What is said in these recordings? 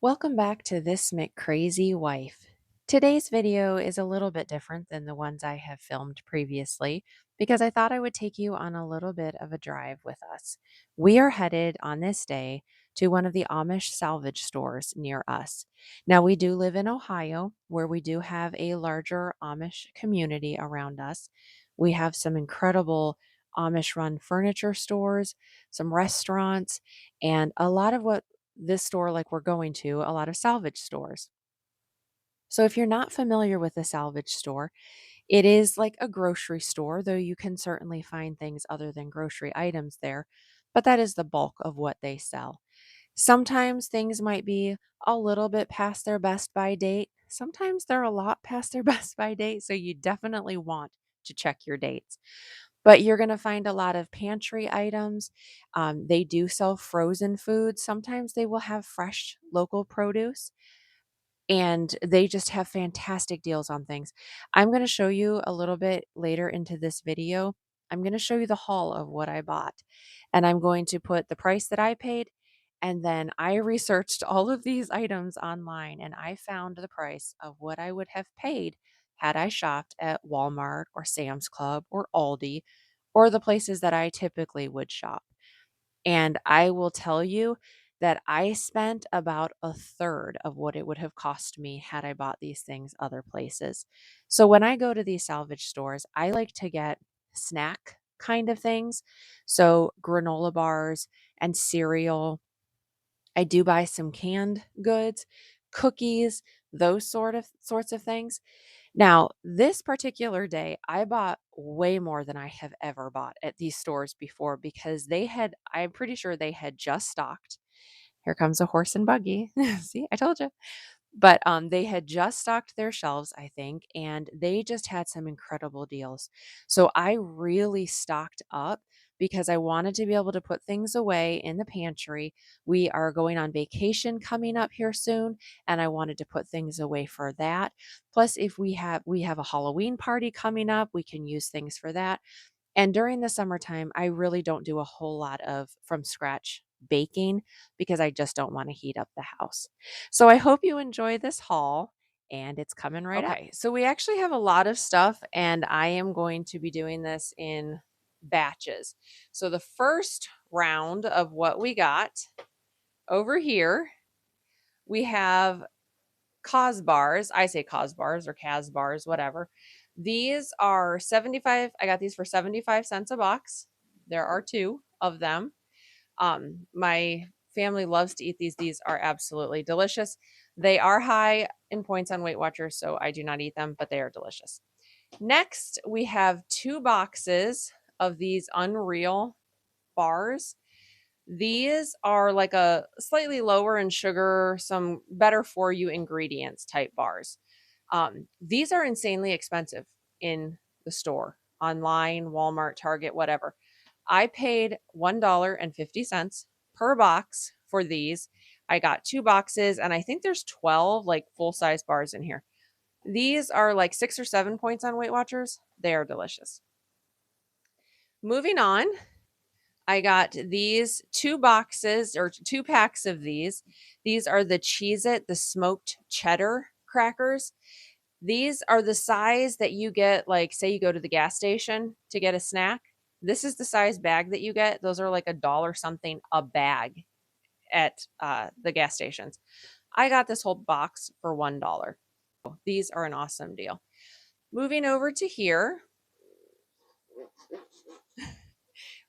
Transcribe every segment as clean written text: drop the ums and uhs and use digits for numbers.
Welcome back to This McCrazy Wife. Today's video is a little bit different than the ones I have filmed previously because I thought I would take you on a little bit of a drive with us. We are headed on this day to one of the Amish Salvage stores near us. Now, we do live in Ohio, where we do have a larger Amish community around us. We have some incredible Amish run furniture stores, some restaurants, and a lot of what this store like we're going to, a lot of salvage stores. So if you're not familiar with a salvage store, it is like a grocery store, though you can certainly find things other than grocery items there, but that is the bulk of what they sell. Sometimes things might be a little bit past their best by date. Sometimes they're a lot past their best by date, so you definitely want to check your dates. But you're going to find a lot of pantry items. They do sell frozen food. Sometimes they will have fresh local produce and they just have fantastic deals on things. I'm going to show you a little bit later into this video. I'm going to show you the haul of what I bought, and I'm going to put the price that I paid. And then I researched all of these items online and I found the price of what I would have paid had I shopped at Walmart or Sam's Club or Aldi or the places that I typically would shop. And I will tell you that I spent about a third of what it would have cost me had I bought these things other places. So when I go to these salvage stores, I like to get snack kind of things. So granola bars and cereal. I do buy some canned goods, cookies, those sorts of things. Now, this particular day, I bought way more than I have ever bought at these stores before because I'm pretty sure they had just stocked. Here comes a horse and buggy. See, I told you. But they had just stocked their shelves, I think, and they just had some incredible deals. So I really stocked up because I wanted to be able to put things away in the pantry. We are going on vacation coming up here soon, and I wanted to put things away for that. Plus, if we have a Halloween party coming up, we can use things for that. And during the summertime, I really don't do a whole lot of from scratch baking because I just don't want to heat up the house. So I hope you enjoy this haul and it's coming right up. Okay, so we actually have a lot of stuff and I am going to be doing this in batches. So the first round of what we got over here, we have Cos bars. I say Cos bars or Cas bars, whatever. These are 75. I got these for 75 cents a box. There are two of them. My family loves to eat these. These are absolutely delicious. They are high in points on Weight Watchers, so I do not eat them, but they are delicious. Next, we have two boxes of these Unreal bars. These are like a slightly lower in sugar, some better for you ingredients type bars. These are insanely expensive in the store, online, Walmart, Target, whatever. I paid $1.50 per box for these. I got two boxes, and I think there's 12 like full size bars in here. These are like 6 or 7 points on Weight Watchers. They are delicious. Moving on, I got these two boxes or two packs of these. These are the Cheez-It, the smoked cheddar crackers. These are the size that you get, like, say you go to the gas station to get a snack. This is the size bag that you get. Those are like a dollar something a bag at the gas stations. I got this whole box for $1. These are an awesome deal. Moving over to here,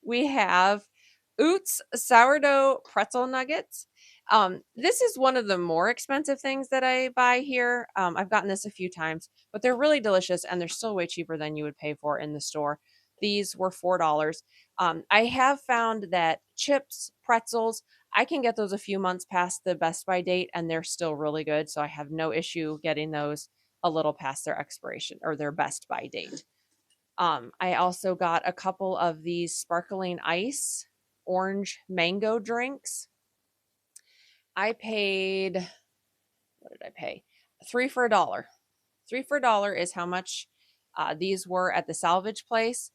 we have Oots sourdough pretzel nuggets. This is one of the more expensive things that I buy here. I've gotten this a few times, but they're really delicious and they're still way cheaper than you would pay for in the store. These were $4. I have found that chips, pretzels, I can get those a few months past the best by date and they're still really good. So I have no issue getting those a little past their expiration or their best by date. I also got a couple of these sparkling ice orange mango drinks. I paid, what did I pay? Three for a dollar. Three for a dollar is how much these were at the salvage place.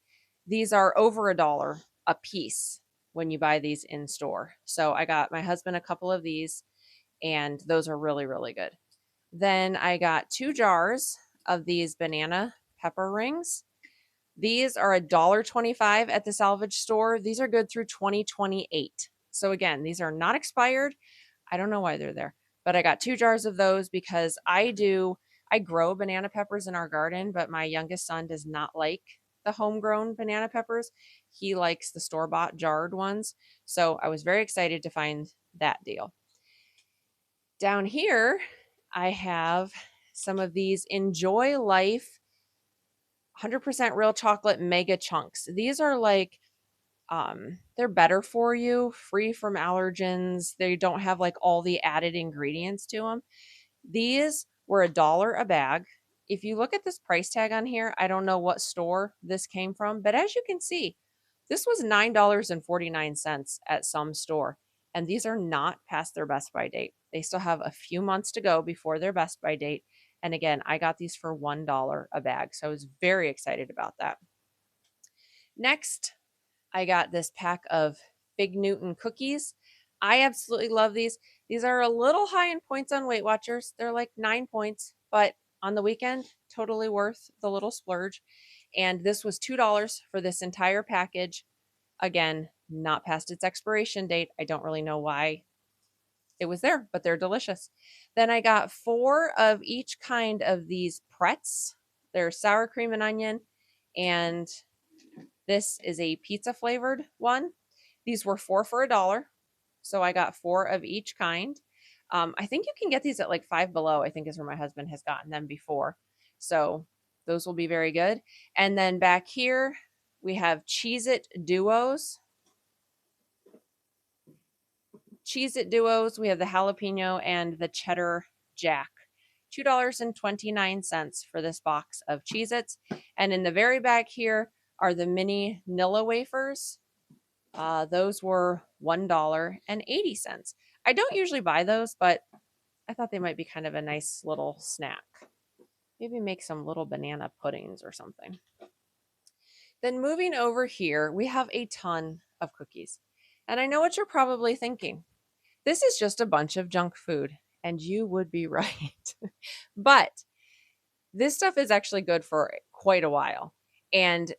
These are over a dollar a piece when you buy these in store. So I got my husband a couple of these and those are really, really good. Then I got 2 jars of these banana pepper rings. These are $1.25 at the salvage store. These are good through 2028. So again, these are not expired. I don't know why they're there, but I got 2 jars of those because I grow banana peppers in our garden, but my youngest son does not like the homegrown banana peppers. He likes the store-bought jarred ones. So I was very excited to find that deal. Down here, I have some of these Enjoy Life 100% real chocolate mega chunks. These are like they're better for you, free from allergens. They don't have like all the added ingredients to them. These were $1 a bag. If you look at this price tag on here, I don't know what store this came from, but as you can see, this was $9.49 at some store. And these are not past their best by date. They still have a few months to go before their best by date. And again, I got these for $1 a bag. So I was very excited about that. Next, I got this pack of Fig Newton cookies. I absolutely love these. These are a little high in points on Weight Watchers. They're like 9 points, but on the weekend, totally worth the little splurge. And this was $2 for this entire package. Again, not past its expiration date. I don't really know why it was there, but they're delicious. Then I got 4 of each kind of these Pretz. They're sour cream and onion, and this is a pizza flavored one. These were 4 for $1. So I got 4 of each kind. I think you can get these at like Five Below, I think is where my husband has gotten them before. So those will be very good. And then back here, we have Cheez-It Duos. Cheez-It Duos, we have the jalapeno and the cheddar jack. $2.29 for this box of Cheez-Its. And in the very back here are the mini Nilla wafers. Those were $1.80. I don't usually buy those, but I thought they might be kind of a nice little snack. Maybe make some little banana puddings or something. Then moving over here, we have a ton of cookies. And I know what you're probably thinking. This is just a bunch of junk food, and you would be right. But this stuff is actually good for quite a while. And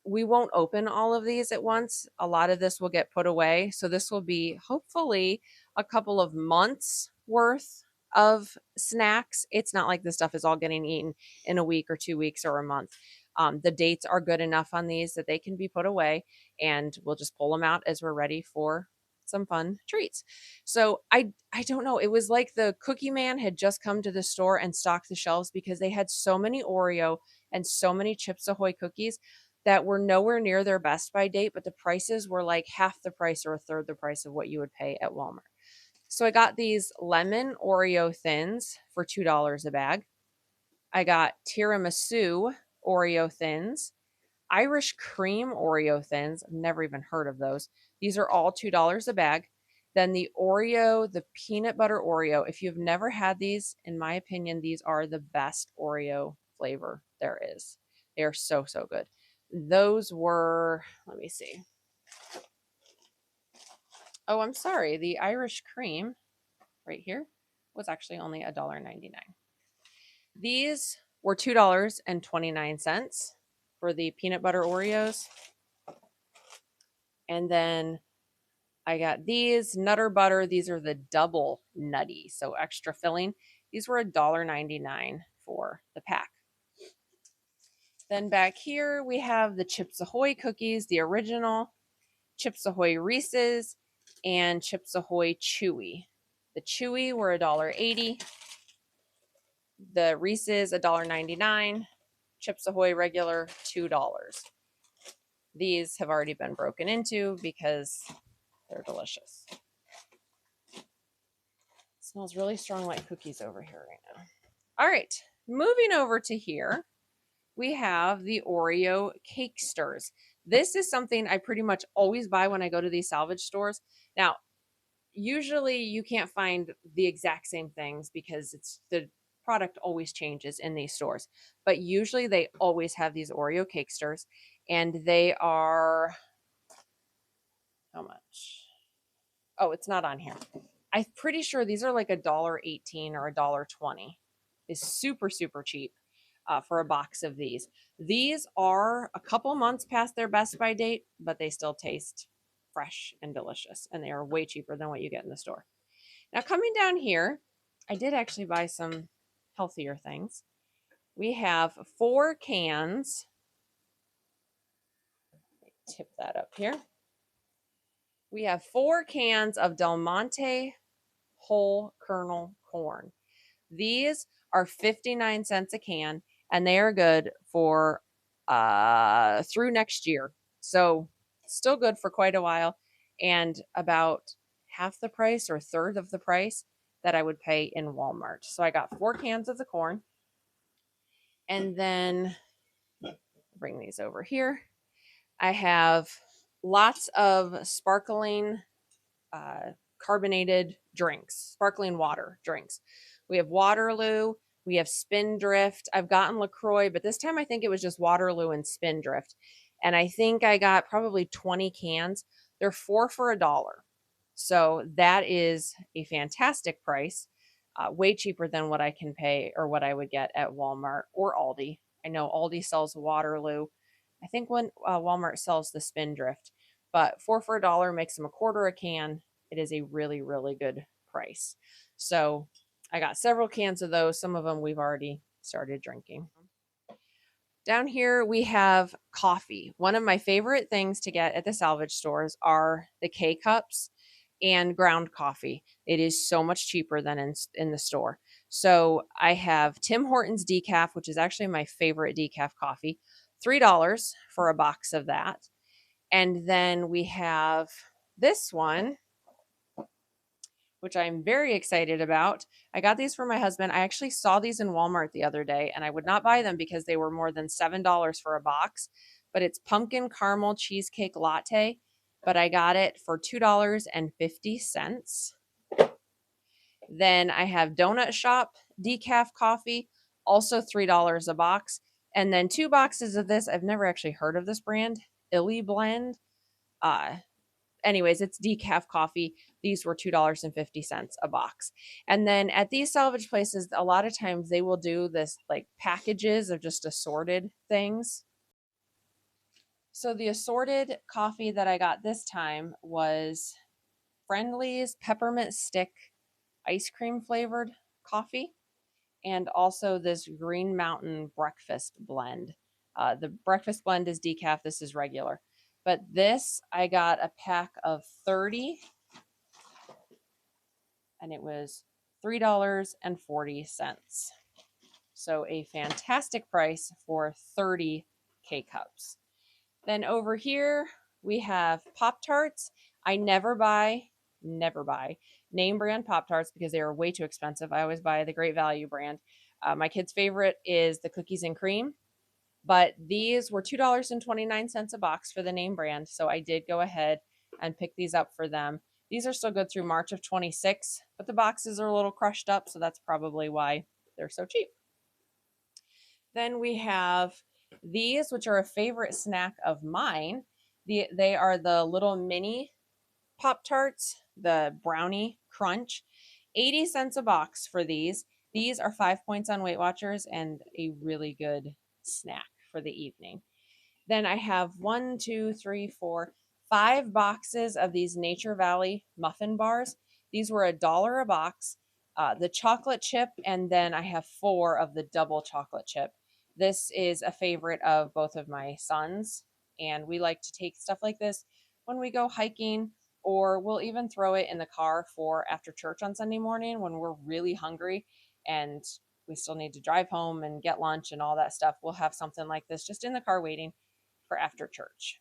we won't open all of these at once. A lot of this will get put away. So this will be hopefully a couple of months worth of snacks. It's not like this stuff is all getting eaten in a week or 2 weeks or a month. The dates are good enough on these that they can be put away, and we'll just pull them out as we're ready for some fun treats. So I don't know. It was like the Cookie Man had just come to the store and stocked the shelves because they had so many Oreo and so many Chips Ahoy cookies that were nowhere near their best by date, but the prices were like half the price or a third the price of what you would pay at Walmart. So I got these lemon Oreo thins for $2 a bag. I got tiramisu Oreo thins, Irish cream Oreo thins. I've never even heard of those. These are all $2 a bag. Then the Oreo, the peanut butter Oreo. If you've never had these, in my opinion, these are the best Oreo flavor there is. They are so, so good. Those were, let me see. Oh, I'm sorry. The Irish cream right here was actually only $1.99. These were $2.29 for the peanut butter Oreos. And then I got these Nutter Butter. These are the double nutty, so extra filling. These were $1.99 for the pack. Then back here we have the Chips Ahoy cookies, the original, Chips Ahoy Reese's, and Chips Ahoy Chewy. The Chewy were $1.80. The Reese's $1.99. Chips Ahoy regular $2. These have already been broken into because they're delicious. It smells really strong like cookies over here right now. All right, moving over to here, we have the Oreo cake stirs. This is something I pretty much always buy when I go to these salvage stores. Now, usually you can't find the exact same things because it's the product always changes in these stores. But usually they always have these Oreo cake stirs, and they are how much? Oh, it's not on here. I'm pretty sure these are like $1.18 or $1.20. Is super, super cheap for a box of these. These are a couple months past their best by date, but they still taste fresh and delicious, and they are way cheaper than what you get in the store. Now, coming down here, I did actually buy some healthier things. We have 4 cans. Tip that up here. We have 4 cans of Del Monte whole kernel corn. These are 59 cents a can, and they are good for through next year. So still good for quite a while, and about half the price or a third of the price that I would pay in Walmart. So I got 4 cans of the corn, and then bring these over here. I have lots of sparkling carbonated drinks, sparkling water drinks. We have Waterloo, we have Spindrift. I've gotten LaCroix, but this time I think it was just Waterloo and Spindrift. And I think I got probably 20 cans. They're 4 for $1. So that is a fantastic price, way cheaper than what I can pay or what I would get at Walmart or Aldi. I know Aldi sells Waterloo. I think when Walmart sells the Spindrift, but 4 for $1 makes them a quarter a can. It is a really, really good price. So I got several cans of those. Some of them we've already started drinking. Down here we have coffee. One of my favorite things to get at the salvage stores are the K-cups and ground coffee. It is so much cheaper than in the store. So I have Tim Hortons decaf, which is actually my favorite decaf coffee, $3 for a box of that. And then we have this one, which I'm very excited about. I got these for my husband. I actually saw these in Walmart the other day, and I would not buy them because they were more than $7 for a box. But it's pumpkin caramel cheesecake latte, but I got it for $2.50. Then I have Donut Shop decaf coffee, also $3 a box. And then 2 boxes of this. I've never actually heard of this brand, Illy Blend. Anyways, it's decaf coffee. These were $2.50 a box. And then at these salvage places, a lot of times they will do this like packages of just assorted things. So the assorted coffee that I got this time was Friendly's peppermint stick ice cream flavored coffee, and also this Green Mountain breakfast blend. The breakfast blend is decaf. This is regular. But this, I got a pack of 30, and it was $3.40. So a fantastic price for 30 K-cups. Then over here, we have Pop-Tarts. I never buy name brand Pop-Tarts because they are way too expensive. I always buy the Great Value brand. My kid's favorite is the cookies and cream, but these were $2.29 a box for the name brand. So I did go ahead and pick these up for them. These are still good through March of 26, but the boxes are a little crushed up, so that's probably why they're so cheap. Then we have these, which are a favorite snack of mine. They are the little mini Pop-Tarts, the brownie crunch. 80 cents a box for these. These are 5 points on Weight Watchers and a really good snack for the evening. Then I have 5 boxes of these Nature Valley muffin bars. These were $1 a box. The chocolate chip, and then I have 4 of the double chocolate chip. This is a favorite of both of my sons, and we like to take stuff like this when we go hiking, or we'll even throw it in the car for after church on Sunday morning when we're really hungry and we still need to drive home and get lunch and all that stuff. We'll have something like this just in the car waiting for after church.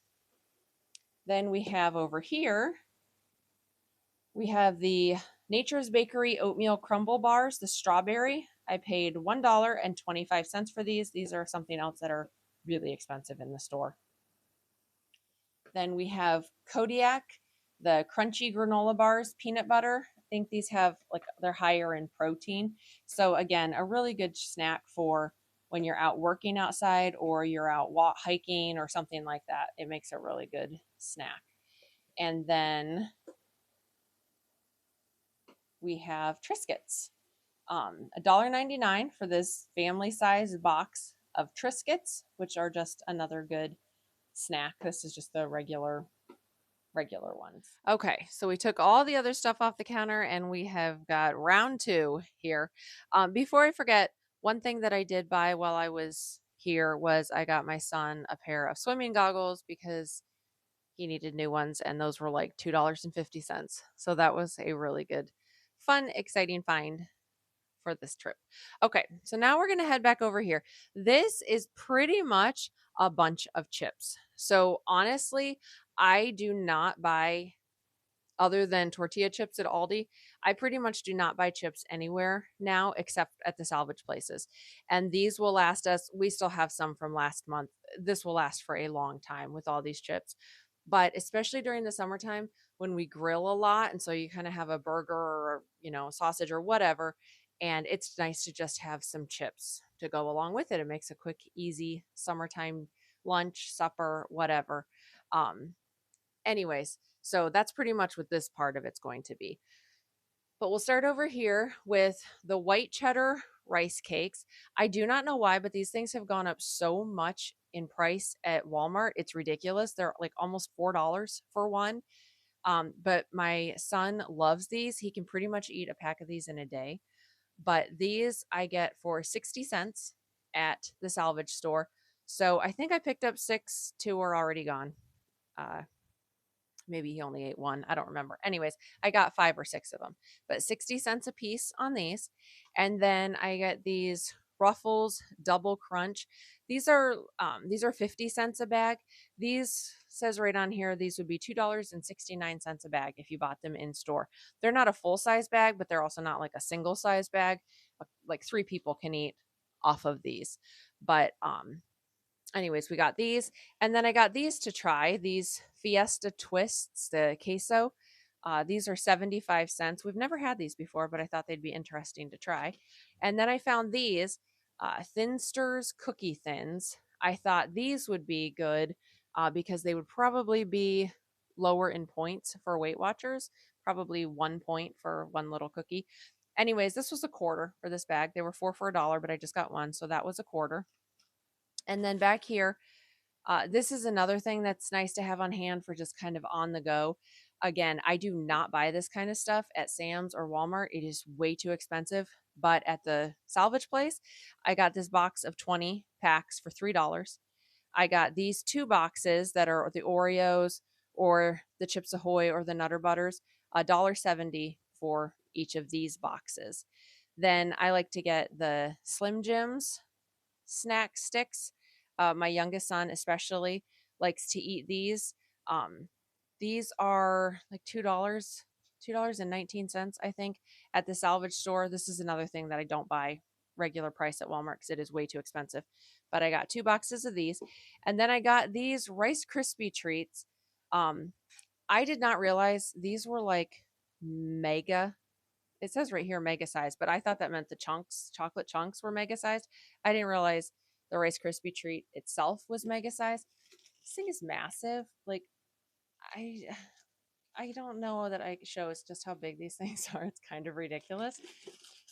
Then we have over here, we have the Nature's Bakery oatmeal crumble bars, the strawberry. I paid $1.25 for these. These are something else that are really expensive in the store. Then we have Kodiak, the crunchy granola bars, peanut butter. I think these have they're higher in protein. So again, a really good snack for when you're out working outside or you're out hiking or something like that. It makes a really good snack. And then we have Triscuits. $1.99 for this family size box of Triscuits, which are just another good snack. This is just the regular ones. Okay, so we took all the other stuff off the counter and we have got round two here. Before I forget, one thing that I did buy while I was here was I got my son a pair of swimming goggles because he needed new ones, and those were like $2.50. So that was a really good, fun, exciting find for this trip. Okay, so now we're going to head back over here. This is pretty much a bunch of chips. So honestly, I do not buy other than tortilla chips at Aldi. I pretty much do not buy chips anywhere now except at the salvage places. And these will last us. We still have some from last month. This will last for a long time with all these chips. But especially during the summertime when we grill a lot, and so you kind of have a burger or, sausage or whatever, and it's nice to just have some chips to go along with it. It makes a quick, easy summertime lunch, supper, whatever. Anyways, so that's pretty much what this part of it's going to be. But we'll start over here with the white cheddar rice cakes. I do not know why, but these things have gone up so much in price at Walmart. It's ridiculous. They're like almost $4 for one. But my son loves these. He can pretty much eat a pack of these in a day. But these I get for 60 cents at the salvage store. So I think I picked up six, two are already gone. Maybe he only ate one. I don't remember. Anyways, I got 5 or 6 of them, but 60 cents a piece on these. And then I get these Ruffles Double Crunch. These are 50 cents a bag. These says right on here, these would be $2.69 a bag if you bought them in store. They're not a full size bag, but they're also not like a single size bag. Like 3 people can eat off of these. But anyways, we got these. And then I got these to try, these Fiesta Twists, the queso. These are 75 cents. We've never had these before, but I thought they'd be interesting to try. And then I found these Thinsters Cookie Thins. I thought these would be good because they would probably be lower in points for Weight Watchers, probably 1 point for one little cookie. Anyways, this was a quarter for this bag. They were 4 for $1, but I just got one, so that was a quarter. And then back here, this is another thing that's nice to have on hand for just kind of on the go. Again, I do not buy this kind of stuff at Sam's or Walmart. It is way too expensive. But at the salvage place, I got this box of 20 packs for $3. I got these 2 boxes that are the Oreos or the Chips Ahoy or the Nutter Butters, $1.70 for each of these boxes. Then I like to get the Slim Jims snack sticks. My youngest son especially likes to eat these. These are like $2.19, I think, at the salvage store. This is another thing that I don't buy regular price at Walmart because it is way too expensive. But I got 2 boxes of these. And then I got these Rice Krispie treats. I did not realize these were like mega, it says right here mega size, but I thought that meant the chunks, chocolate chunks were mega sized. I didn't realize the Rice Krispie treat itself was mega size. This thing is massive. Like I I don't know that I show us just how big these things are. It's kind of ridiculous.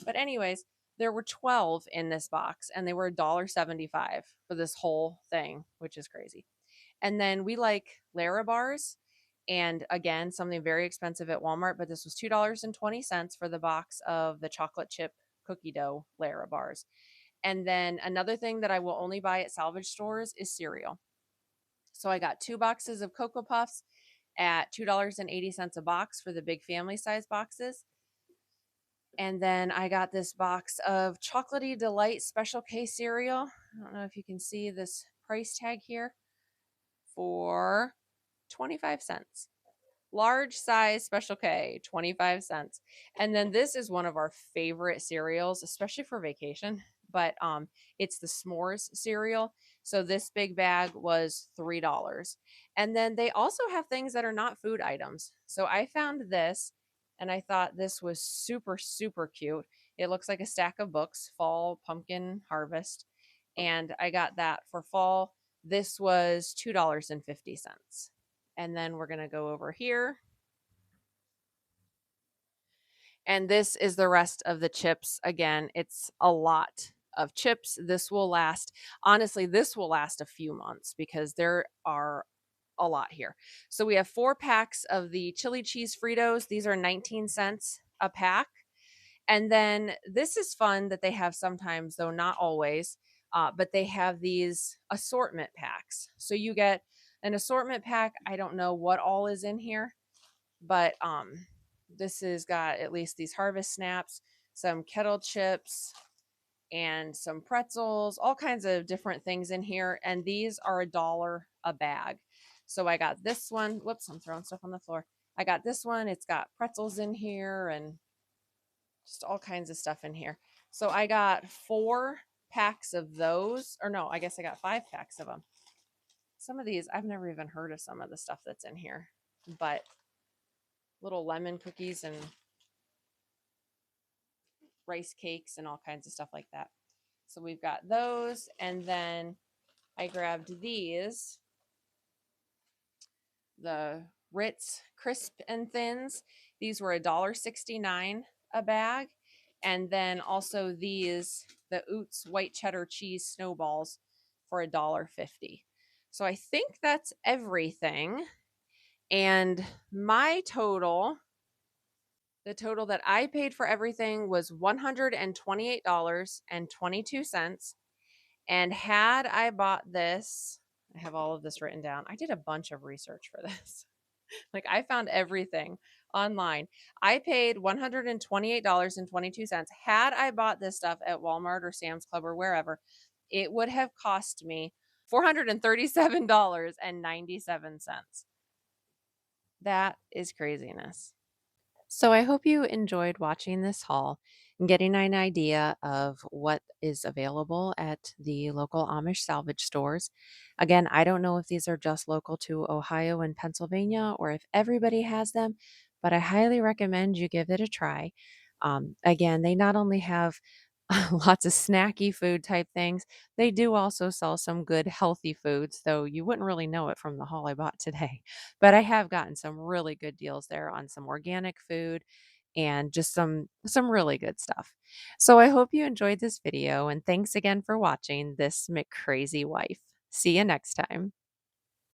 But anyways, there were 12 in this box and they were $1.75 for this whole thing, which is crazy. And then we like Lara bars. And again, something very expensive at Walmart, but this was $2.20 for the box of the chocolate chip cookie dough Lara bars. And then another thing that I will only buy at salvage stores is cereal. So I got 2 boxes of Cocoa Puffs at $2.80 a box for the big family size boxes. And then I got this box of Chocolatey Delight Special K cereal. I don't know if you can see this price tag here, for 25 cents. Large size Special K, 25 cents. And then this is one of our favorite cereals, especially for vacation, but it's the s'mores cereal. So this big bag was $3. And then they also have things that are not food items. So I found this and I thought this was super, super cute. It looks like a stack of books, Fall Pumpkin Harvest. And I got that for fall. This was $2.50. And then we're going to go over here. And this is the rest of the chips. Again, it's a lot of chips. This will last, honestly, this will last a few months because there are a lot here. So we have 4 packs of the chili cheese Fritos. These are 19 cents a pack. And then this is fun that they have sometimes, though not always, but they have these assortment packs. So you get an assortment pack. I don't know what all is in here, but this has got at least these harvest snaps, some kettle chips, and some pretzels, all kinds of different things in here. And these are $1 a bag. So I got this one. Whoops, I'm throwing stuff on the floor. I got this one. It's got pretzels in here and just all kinds of stuff in here. So I got 4 packs of those. Or no, I guess I got 5 packs of them. Some of these, I've never even heard of some of the stuff that's in here. But little lemon cookies and rice cakes and all kinds of stuff like that. So we've got those. And then I grabbed these, the Ritz Crisp and Thins. These were $1.69 a bag. And then also these, the Oots white cheddar cheese snowballs for $1.50. So I think that's everything. And my total, the total that I paid for everything was $128.22. And had I bought this, I have all of this written down. I did a bunch of research for this. Like I found everything online. I paid $128.22. Had I bought this stuff at Walmart or Sam's Club or wherever, it would have cost me $437.97. That is craziness. So I hope you enjoyed watching this haul and getting an idea of what is available at the local Amish salvage stores. Again, I don't know if these are just local to Ohio and Pennsylvania or if everybody has them, but I highly recommend you give it a try. Again, they not only have lots of snacky food type things, they do also sell some good healthy foods, though you wouldn't really know it from the haul I bought today. But I have gotten some really good deals there on some organic food and just some really good stuff. So I hope you enjoyed this video and thanks again for watching this McCrazy Wife. See you next time.